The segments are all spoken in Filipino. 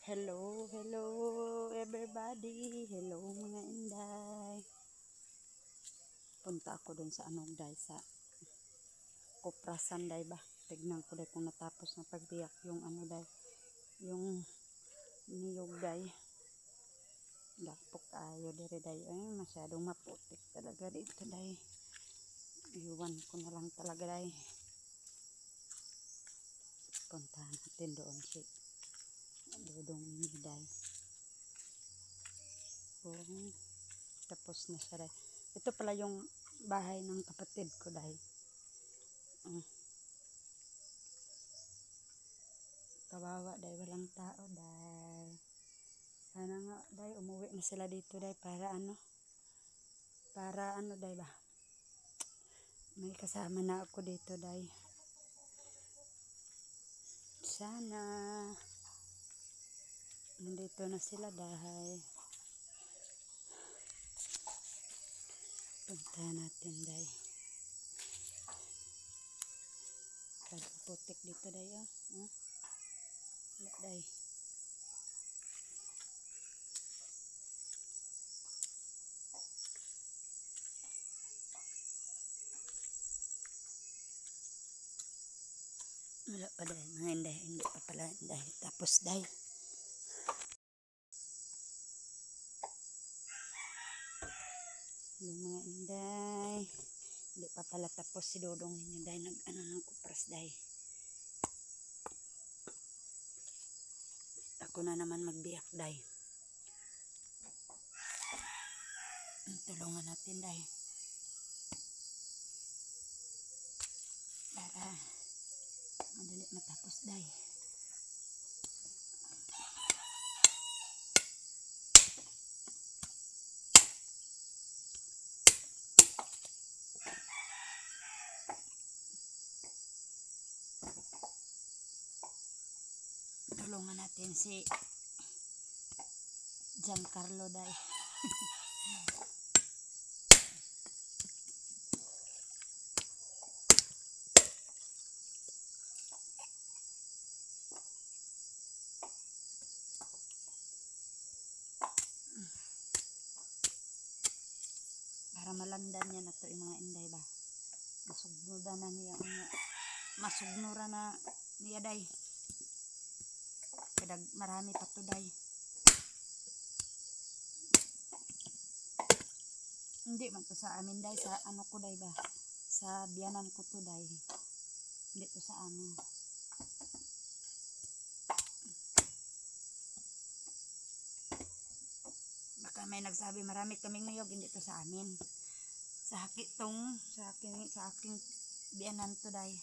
Hello, hello everybody. Hello mga inday. Punta ako dun sa anong day, sa Kuprasan day ba. Tignan ko day kung natapos na pagbiyak yung ano day, yung niyog day. Dapok ayo dire day. Ay, masyadong maputik talaga dito day. Iwan ko na lang talaga day. Puntahan natin doon si Dudong Day. Oh, tapos na siya day. Ito pala yung bahay ng kapatid ko day. Kawawa day, walang tao day. Sana nga day umuwi na sila dito day para ano day ba. May kasama na ako dito day. Sana nandito na sila day. Punta natin day. Pagputik dito day oh. Wala day. Wala pa day mga inday. Hindi pa pala inday. Tapos day. Yung mga inday. Hindi pa pala tapos si Dodong ninyo day. Nag-ano ng kupras day. Ako na naman magbiyak day. Tulungan natin day. Para madali matapos day. Tulungan natin si Giancarlo day. Para malandan niya na to yung mga inday ba. Masugnuran na niya. Masugnuran na niya day. Kadag marami pa to day. Hindi man to sa amin day. Sa ano ko day ba. Sa biyanan ko to day. Hindi to sa amin. Baka may nagsabi marami kaming niyog. Hindi to sa amin. Sa hakitong. Sa aking biyanan to day.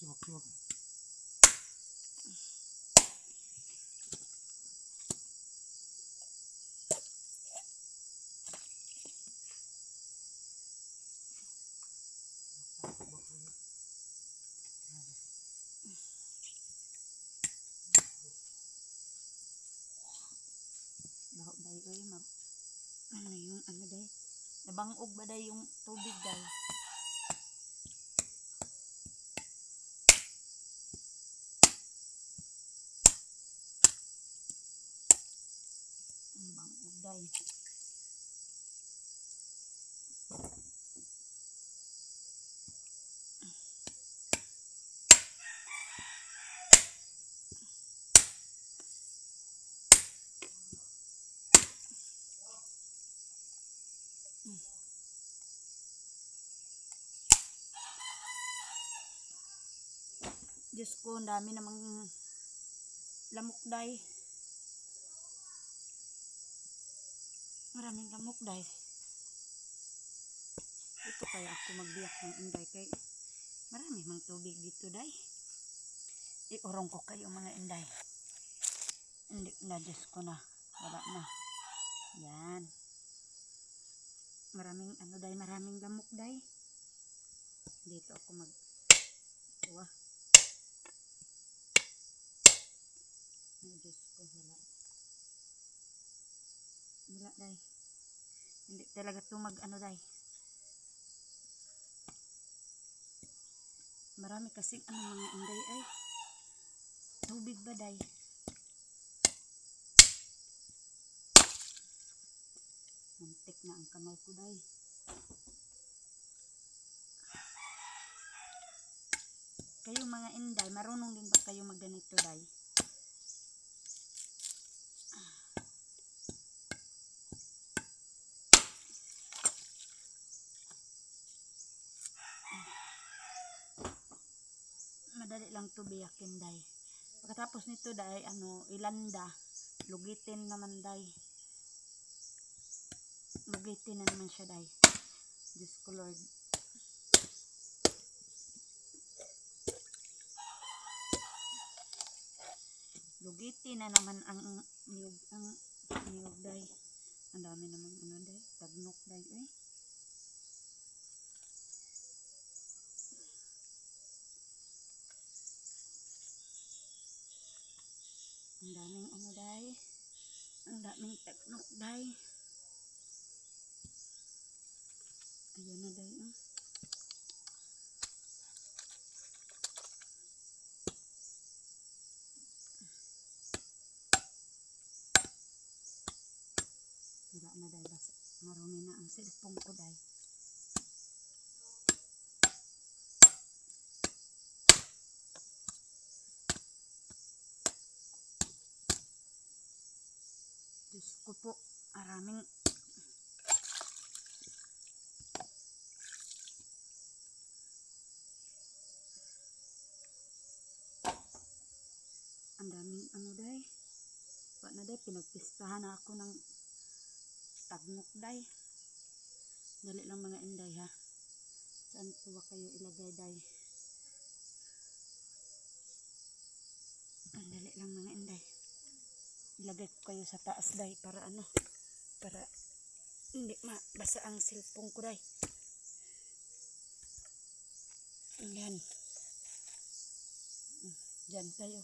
Siwak-siwak. Baho day oy, ano yung ano day? Nabangog ba day yung tubig day? Bangog day. Diyos ko, ang dami namang lamok day. Maraming lamok day. Ito kaya ako magbiyak ng inday kay marami mang tubig dito day. Iurong ko kayo mga inday. Hindi na, Diyos ko na. Wala na. Yan. Maraming ano day, maraming lamok day. Dito ako kuha. Ay, Diyos ko, wala. Wala day. Hindi talaga ito ano day. Marami kasing mga inday ay. Tubig ba day? Muntik na ang kamay ko day. Kayo mga inday, marunong din ba kayo magganito day? Madali lang to biyakin day. Pagkatapos nito day, ilanda, lugitin naman day. Lugitin na naman siya day. Diyos ko Lord. Lugitin na naman ang niyog day. Ang dami naman day, tagnok day eh. Ang daming day. Ang daming tagnok day. Ayan na day eh. Wala na day, basta marumi na ang cellphone ko day. Diyos ko po, maraming ang daming day. Wala na day, pinagpistahan na ako ng tagnok day. Dali lang mga inday ha. Saan po ba kayo ilagay day? Ang dali lang mga inday. Ilagay ko kayo sa taas day para para hindi mabasa ang cellphone ko day. Ayan. Diyan kayo.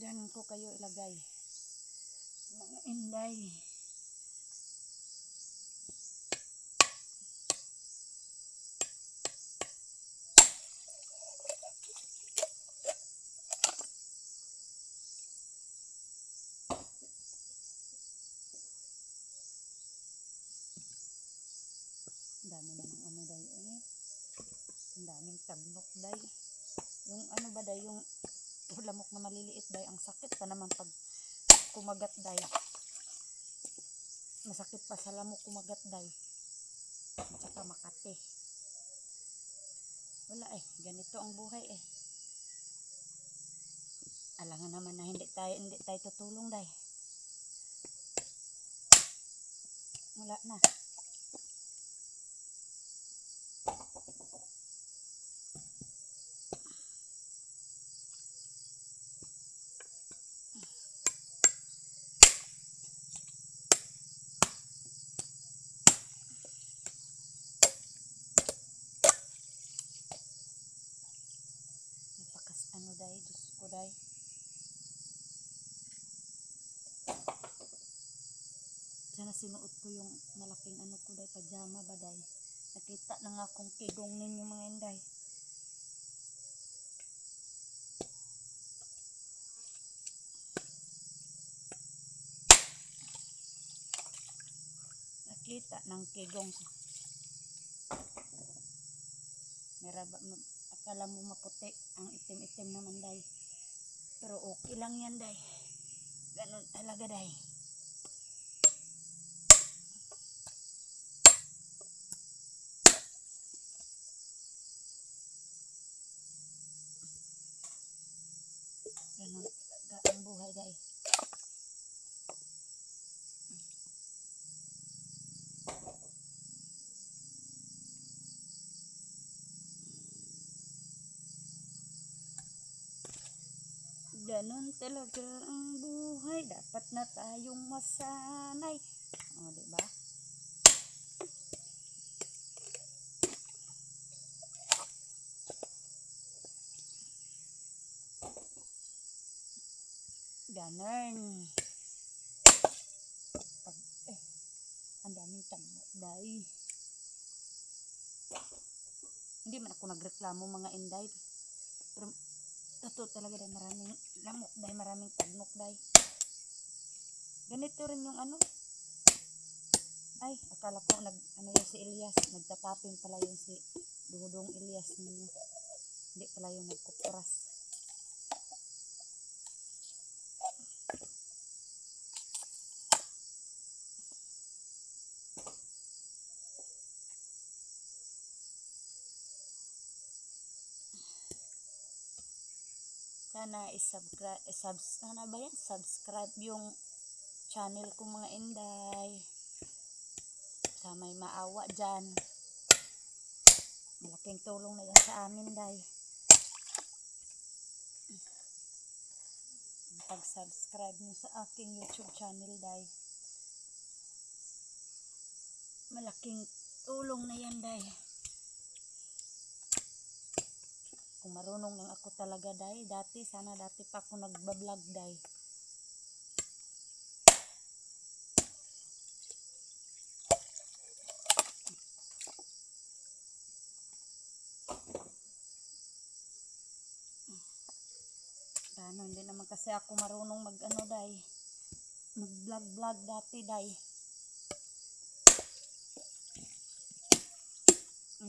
Diyan ko kayo ilagay. Mga inday. Dami namang day eh. Ang daming tagnok day. Yung ba day, yung lamok na maliliit day, ang sakit pa naman pag kumagat day. Masakit pa sa lamok kumagat day. At saka makati. Wala eh, ganito ang buhay eh. Alangan naman na hindi tayo tutulong day. Wala na. Day, Diyos ko day. Sana sinuot ko yung malaking ko day, pajama ba day. Nakita na nga akong kigong ninyo mga inday. Nakita ng kigong. Akala mo maputi, ang itim-itim naman day. Pero okay lang yan day. Ganun talaga day. Ganun talaga ang buhay day. Ganun talaga ang buhay. Dapat na tayong masanay. O, diba? Ganun. Ang daming tagnok day. Hindi man ako nagreklamo mga inday. Pero totoo talaga dahil maraming lamok dahil maraming tagnok dahil. Ganito rin yung ano. Ay, akala ko ano yun si Elias. Nagtatapin pala yun si Dudong Elias ninyo. Hindi pala yung nagkukuras. Sana subscribe yung channel ko mga inday. Sa may maawa dyan. Malaking tulong na yan sa amin day. Pag-subscribe nyo sa aking YouTube channel day. Malaking tulong na yan day. Kung marunong lang ako talaga day, sana dati pa ako nagbablog day. Ano, hindi naman kasi ako marunong mag-ano day. Mag-vlog dati day.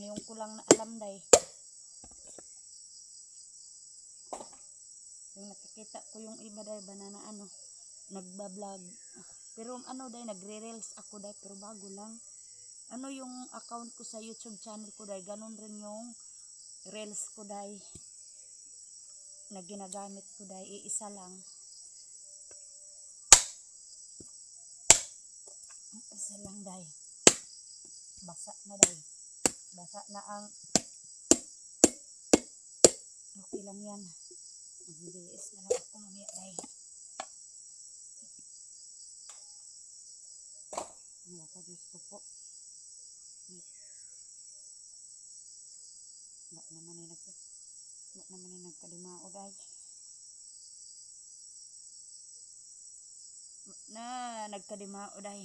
Ngayon ko lang na alam day. Yung nakikita ko yung iba day banana nagba-vlog. Pero day nagre-reels ako day pero bago lang. Yung account ko sa YouTube channel ko day, ganun rin yung reels ko day. Na ginagamit ko day, iisa lang. Isa lang day. Basa na day. Basa na ang okay lang yan. Magbibiis na lang ako mamaya day. Naka Diyos ko po. Ba naman nagkadimao day. Nagkadimao day.